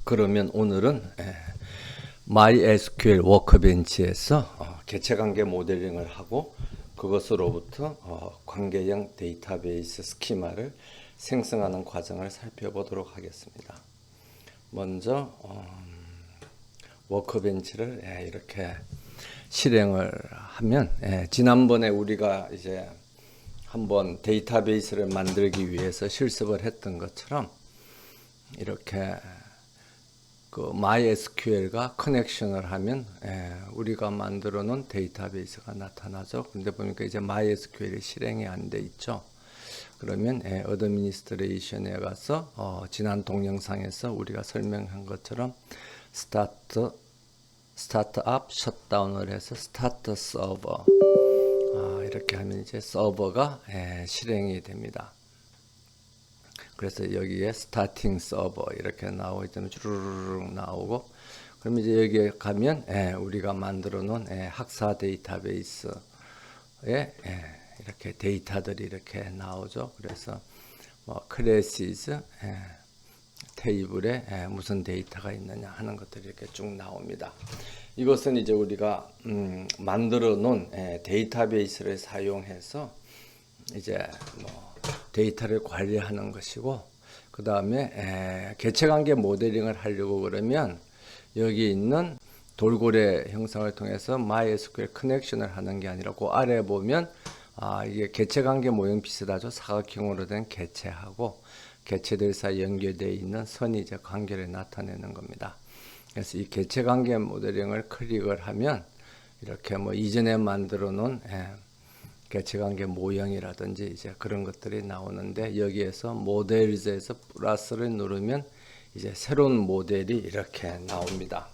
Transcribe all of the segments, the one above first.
그러면 오늘은 MySQL 워크벤치에서 개체관계 모델링을 하고 그것으로부터 관계형 데이터베이스 스키마를 생성하는 과정을 살펴보도록 하겠습니다. 먼저 워크벤치를 이렇게 실행을 하면 지난번에 우리가 이제 한번 데이터베이스를 만들기 위해서 실습을 했던 것처럼 이렇게 그 MySQL과 커넥션을 하면 우리가 만들어 놓은 데이터베이스가 나타나죠. 근데 보니까 이제 MySQL이 실행이 안 돼 있죠. 그러면 어드미니스트레이션에 가서 지난 동영상에서 우리가 설명한 것처럼 스타트업 셧다운을 해서 스타트 서버 이렇게 하면 이제 서버가 실행이 됩니다. 그래서 여기에 스타팅 서버 이렇게 나오고 있다면 주르륵 나오고, 그러면 이제 여기에 가면 우리가 만들어 놓은 학사 데이터베이스에 이렇게 데이터들이 이렇게 나오죠. 그래서 뭐 클래시즈 테이블에 무슨 데이터가 있느냐 하는 것들이 이렇게 쭉 나옵니다. 이것은 이제 우리가 만들어 놓은 데이터베이스를 사용해서 이제 뭐 데이터를 관리하는 것이고, 그 다음에 개체관계 모델링을 하려고 그러면 여기 있는 돌고래 형상을 통해서 MySQL 커넥션을 하는 게 아니라 그 아래 보면 이게 개체관계 모형 비슷하죠. 사각형으로 된 개체하고 개체들 사이 연결되어 있는 선이 이제 관계를 나타내는 겁니다. 그래서 이 개체관계 모델링을 클릭을 하면 이렇게 뭐 이전에 만들어 놓은 개체관계 모형이라든지 이제 그런 것들이 나오는데, 여기에서 모델즈에서 플러스를 누르면 이제 새로운 모델이 이렇게 나옵니다.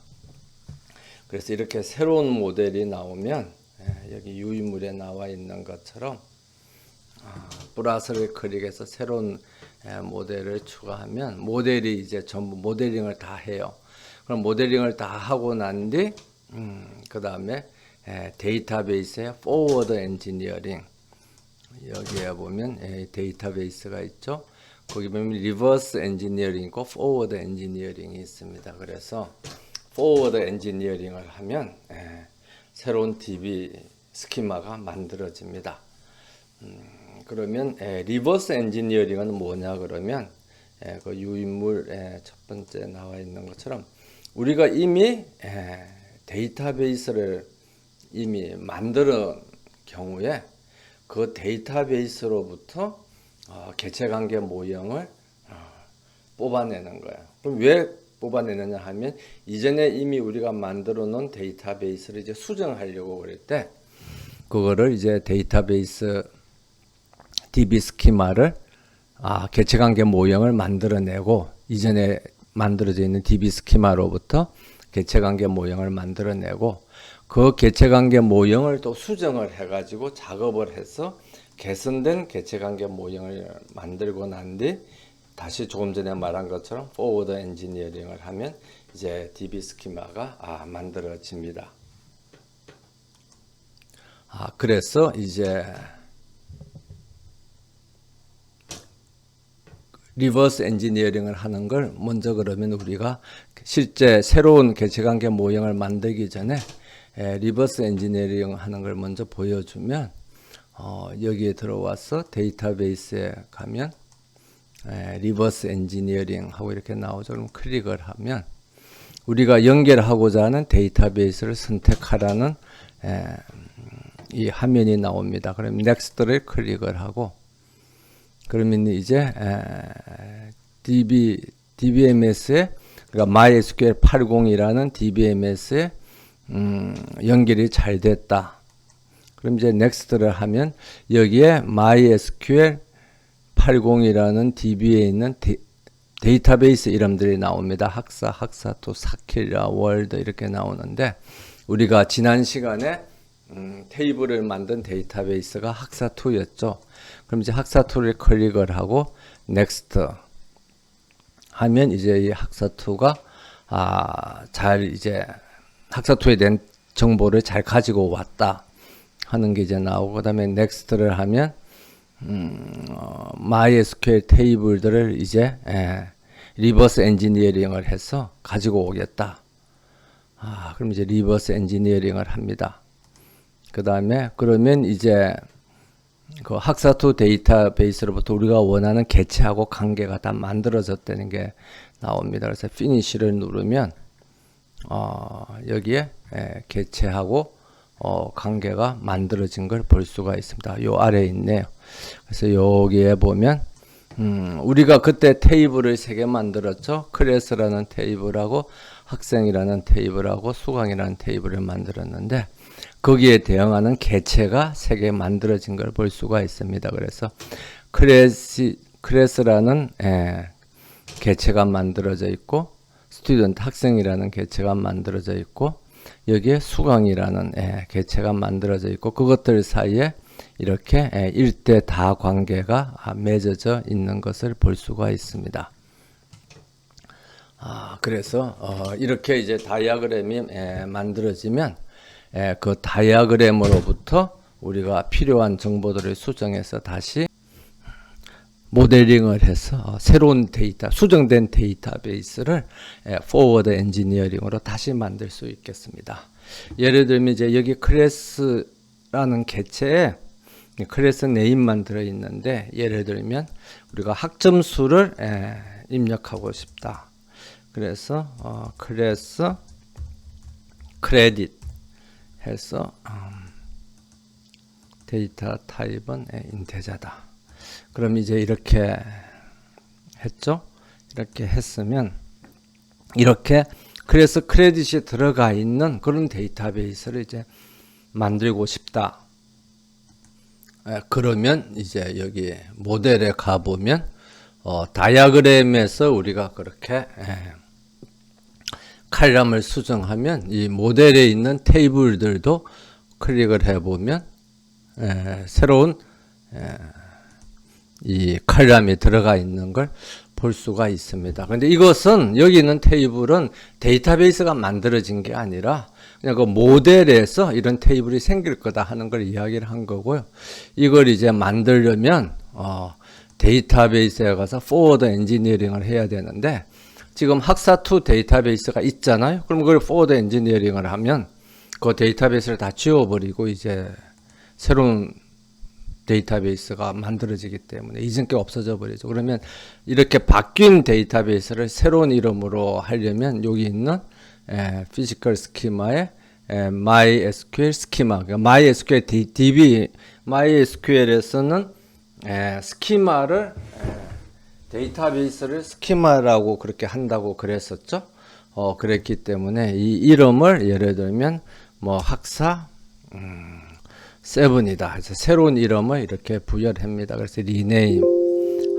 그래서 이렇게 새로운 모델이 나오면 여기 유인물에 나와 있는 것처럼 플러스를 클릭해서 새로운 모델을 추가하면 모델이 이제 전부 모델링을 다 해요. 그럼 모델링을 다 하고 난 뒤 그 다음에 데이터베이스의 포워드 엔지니어링, 여기에 보면 데이터베이스가 있죠. 거기 보면 리버스 엔지니어링과 포워드 엔지니어링이 있습니다. 그래서 포워드 엔지니어링을 하면 새로운 DB 스키마가 만들어집니다. 그러면 리버스 엔지니어링은 뭐냐 그러면 그 유인물 첫 번째 나와 있는 것처럼 우리가 이미 데이터베이스를 이미 만드는 경우에 그 데이터베이스로부터 개체관계 모형을 뽑아내는 거예요. 그럼 왜 뽑아내느냐 하면 이전에 이미 우리가 만들어 놓은 데이터베이스를 이제 수정하려고 그럴 때 그거를 이제 데이터베이스 DB 스키마를 개체관계 모형을 만들어내고 이전에 만들어져 있는 DB 스키마로부터 개체관계 모형을 만들어내고 그 개체관계 모형을 또 수정을 해가지고 작업을 해서 개선된 개체관계 모형을 만들고 난 뒤 다시 조금 전에 말한 것처럼 포워드 엔지니어링을 하면 이제 DB 스키마가 만들어집니다. 그래서 이제 리버스 엔지니어링을 하는 걸 먼저 그러면 우리가 실제 새로운 개체관계 모형을 만들기 전에 리버스 엔지니어링 하는 걸 먼저 보여주면 여기에 들어와서 데이터베이스에 가면 리버스 엔지니어링 하고 이렇게 나오죠. 그럼 클릭을 하면 우리가 연결하고자 하는 데이터베이스를 선택하라는 이 화면이 나옵니다. 그럼 넥스트를 클릭을 하고 그러면 이제 DBMS에 그러니까 MySQL 80이라는 DBMS에 연결이 잘 됐다. 그럼 이제 넥스트를 하면 여기에 MySQL 80이라는 DB에 있는 데이터베이스 이름들이 나옵니다. 학사, 학사2, 사킬라, 월드 이렇게 나오는데 우리가 지난 시간에 테이블을 만든 데이터베이스가 학사2였죠. 그럼 이제 학사2를 클릭을 하고 넥스트 하면 이제 이 학사2가 잘 이제 학사2에 대한 정보를 잘 가지고 왔다 하는 게 이제 나오고, 그다음에 넥스트를 하면 MySQL 테이블들을 이제 리버스 엔지니어링을 해서 가지고 오겠다. 그럼 이제 리버스 엔지니어링을 합니다. 그 다음에 그러면 이제 그 학사2 데이터베이스로부터 우리가 원하는 개체하고 관계가 다 만들어졌다는 게 나옵니다. 그래서 피니시를 누르면 여기에 개체하고 관계가 만들어진 걸 볼 수가 있습니다. 요 아래에 있네요. 그래서 여기에 보면 우리가 그때 테이블을 3개 만들었죠. 클래스라는 테이블하고 학생이라는 테이블하고 수강이라는 테이블을 만들었는데 거기에 대응하는 개체가 3개 만들어진 걸 볼 수가 있습니다. 그래서 클래스라는 개체가 만들어져 있고 스튜던트 학생이라는 개체가 만들어져 있고 여기에 수강이라는 개체가 만들어져 있고 그것들 사이에 이렇게 일대 다 관계가 맺어져 있는 것을 볼 수가 있습니다. 그래서 이렇게 이제 다이어그램이 만들어지면 그 다이어그램으로부터 우리가 필요한 정보들을 수정해서 다시 모델링을 해서 새로운 데이터, 수정된 데이터베이스를 포워드 엔지니어링으로 다시 만들 수 있겠습니다. 예를 들면 이제 여기 클래스라는 개체에 클래스 네임만 들어있는데 예를 들면 우리가 학점수를 입력하고 싶다. 그래서 클래스 크레딧 해서 데이터 타입은 인테저다. 그럼 이제 이렇게 했죠. 이렇게 했으면 이렇게 그래서 크레딧이 들어가 있는 그런 데이터베이스를 이제 만들고 싶다. 그러면 이제 여기 모델에 가보면 다이어그램에서 우리가 그렇게 칼럼을 수정하면 이 모델에 있는 테이블들도 클릭을 해보면 새로운 이 칼럼이 들어가 있는 걸 볼 수가 있습니다. 그런데 이것은 여기 있는 테이블은 데이터베이스가 만들어진 게 아니라 그냥 그 모델에서 이런 테이블이 생길 거다 하는 걸 이야기를 한 거고요. 이걸 이제 만들려면 데이터베이스에 가서 포워드 엔지니어링을 해야 되는데 지금 학사2 데이터베이스가 있잖아요. 그럼 그걸 포워드 엔지니어링을 하면 그 데이터베이스를 다 지워버리고 이제 새로운 데이터베이스가 만들어지기 때문에 이전 게 없어져 버리죠. 그러면 이렇게 바뀐 데이터베이스를 새로운 이름으로 하려면 여기 있는 피지컬 스키마에 MySQL 스키마, 그러니까 MySQL DB, MySQL에서는 스키마를 데이터베이스를 스키마라고 그렇게 한다고 그랬었죠. 그랬기 때문에 이 이름을 예를 들면 뭐 학사 7이다. 그래서 새로운 이름을 이렇게 부여합니다. 그래서 리네임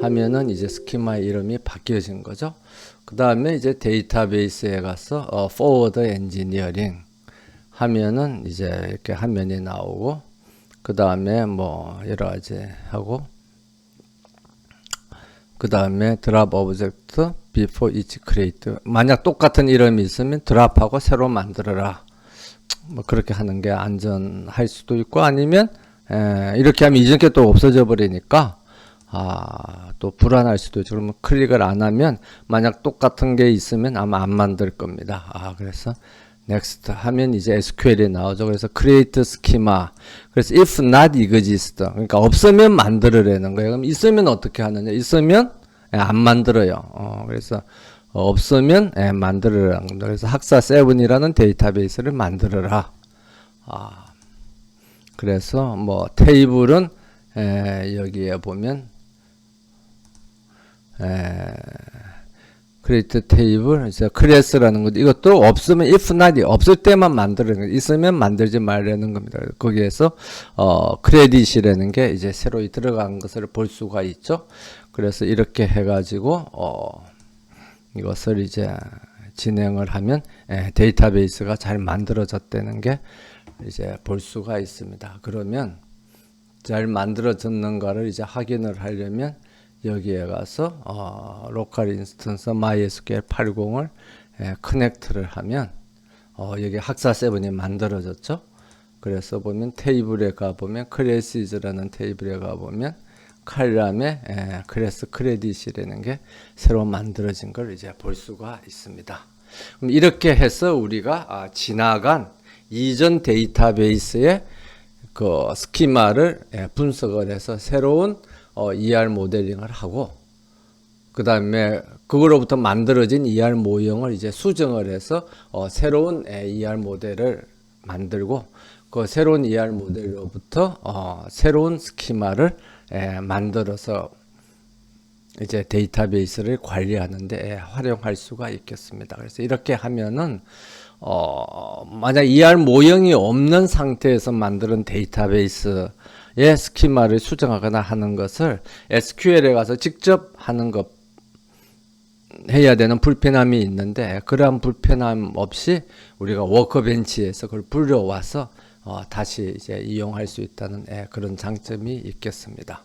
하면은 이제 스키마의 이름이 바뀌어진 거죠. 그 다음에 이제 데이터베이스에 가서 forward engineering 하면은 이제 이렇게 화면이 나오고 그 다음에 뭐 여러 가지 하고 그 다음에 drop object before each create. 만약 똑같은 이름이 있으면 드랍하고 새로 만들어라. 뭐 그렇게 하는 게 안전할 수도 있고 아니면 이렇게 하면 이전 게 또 없어져 버리니까 또 불안할 수도 있죠. 그러면 클릭을 안 하면 만약 똑같은 게 있으면 아마 안 만들 겁니다. 그래서 next 하면 이제 SQL이 나오죠. 그래서 create schema. 그래서 if not exist. 그러니까 없으면 만들으라는 거예요. 그럼 있으면 어떻게 하느냐? 있으면 안 만들어요. 그래서 없으면 만들으라는 겁니다. 그래서 학사 7이라는 데이터베이스를 만들어라. 그래서 뭐 테이블은 여기에 보면 create table, 이제 클래스라는 것 이것도 없으면 if not 없을 때만 만드는 거 있으면 만들지 말라는 겁니다. 거기에서 크레딧이라는 게 이제 새로 들어간 것을 볼 수가 있죠. 그래서 이렇게 해가지고 이것을 이제 진행을 하면 데이터베이스가 잘 만들어졌다는 게 이제 볼 수가 있습니다. 그러면 잘 만들어졌는가를 이제 확인을 하려면 여기에 가서 로컬 인스턴스 MySQL 80을 커넥트를 하면 여기 학사 7이 만들어졌죠. 그래서 보면 테이블에 가보면 클래시즈라는 테이블에 가보면 칼럼에 클래스 크레딧이라는 게 새로 만들어진 걸 이제 볼 수가 있습니다. 그럼 이렇게 해서 우리가 지나간 이전 데이터베이스의 그 스키마를 분석을 해서 새로운 ER 모델링을 하고, 그 다음에 그거로부터 만들어진 ER 모형을 이제 수정을 해서 새로운 ER 모델을 만들고, 그 새로운 ER 모델로부터 새로운 스키마를 만들어서 이제 데이터베이스를 관리하는데 활용할 수가 있겠습니다. 그래서 이렇게 하면은 만약 ER 모형이 없는 상태에서 만드는 데이터베이스의 스키마를 수정하거나 하는 것을 SQL에 가서 직접 하는 것 해야 되는 불편함이 있는데, 그러한 불편함 없이 우리가 워커벤치에서 그걸 불려와서 다시 이제 이용할 수 있다는 그런 장점이 있겠습니다.